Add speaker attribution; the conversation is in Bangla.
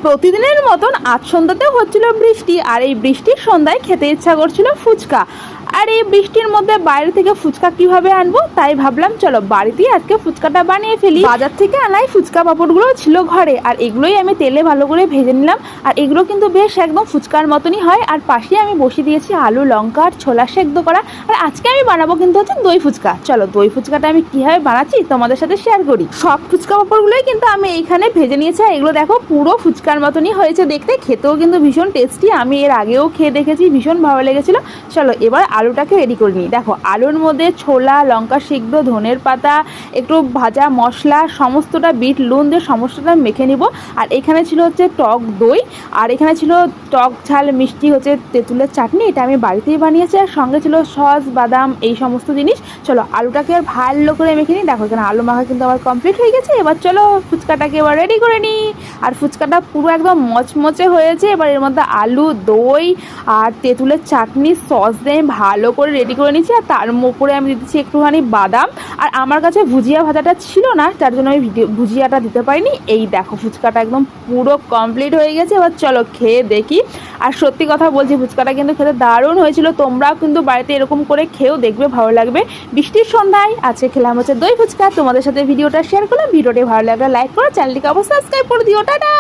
Speaker 1: প্রতিদিনের মতন আজ সন্ধ্যাতেও হচ্ছিল বৃষ্টি, আর এই বৃষ্টির সন্ধ্যায় খেতে ইচ্ছা করছিল ফুচকা। আর এই বৃষ্টির মধ্যে বাইরে থেকে ফুচকা কিভাবে আনবো, তাই ভাবলাম চলো বাড়িতেই আজকে ফুচকাটা বানিয়ে ফেলি। বাজার থেকে আনাই ফুচকা পাপড়গুলো ছিল ঘরে, আর এগুলোই আমি তেলে ভালো করে ভেজে নিলাম। আর এগুলো কিন্তু বেশ একদম ফুচকার মতনই হয়। আর পাশে আমি বসিয়ে দিয়েছি আলু, লঙ্কা আর ছোলা সেদ্ধ করা। আর আজকে আমি বানাবো কিন্তু হচ্ছে দই ফুচকা। চলো দই ফুচকাটা আমি কিভাবে বানাচ্ছি তোমাদের সাথে শেয়ার করি। সব ফুচকা পাপড়গুলোই কিন্তু আমি এইখানে ভেজে নিয়েছি। আর এগুলো দেখো পুরো ফুচকার মতনই হয়েছে দেখতে, খেতেও কিন্তু ভীষণ টেস্টি। আমি এর আগেও খেয়ে দেখেছি, ভীষণ ভালো লেগেছিল। চলো এবার আলুটাকে রেডি করে নিই। দেখো আলুর মধ্যে ছোলা, লঙ্কা সিদ্ধ, ধনের পাতা, একটু ভাজা মশলা, সমস্তটা বিট লুন দিয়ে সমস্তটা মেখে নিব। আর এখানে ছিল হচ্ছে টক দই, আর এখানে ছিল টক ঝাল মিষ্টি হচ্ছে তেঁতুলের চাটনি, এটা আমি বাড়িতেই বানিয়েছি। আর সঙ্গে ছিল সস, বাদাম, এই সমস্ত জিনিস। চলো আলুটাকে আর ভালো করে মেখে নিই। দেখো এখানে আলু মাখা কিন্তু আমার কমপ্লিট হয়ে গেছে। এবার চলো ফুচকাটাকে এবার রেডি করে নিই। আর ফুচকাটা পুরো একদম মচমচে হয়েছে। এবার এর মধ্যে আলু, দই আর তেঁতুলের চাটনি সস দিয়ে ভালো করে রেডি করে নিচ্ছি। আর তার উপরে আমি দিচ্ছি একটুখানি বাদাম। আর আমার কাছে ভুজিয়া ভাজাটা ছিল না, তার জন্য আমি ভুজিয়াটা দিতে পারিনি। এই দেখো ফুচকাটা একদম পুরো কমপ্লিট হয়ে গেছে। এবার চলো খেয়ে দেখি। আর সত্যি কথা বলছি, ফুচকাটা কিন্তু খেতে দারুণ হয়েছিল। তোমরাও কিন্তু বাড়িতে এরকম করে খেয়েও দেখবে, ভালো লাগবে। বৃষ্টির সন্ধ্যায় আজকে খেলাম হচ্ছে দই ফুচকা। তোমাদের সাথে ভিডিওটা শেয়ার করলাম। ভিডিওটি ভালো লাগলে লাইক করো, চ্যানেলটিকে অবশ্যই সাবস্ক্রাইব করে দিও। টাটা।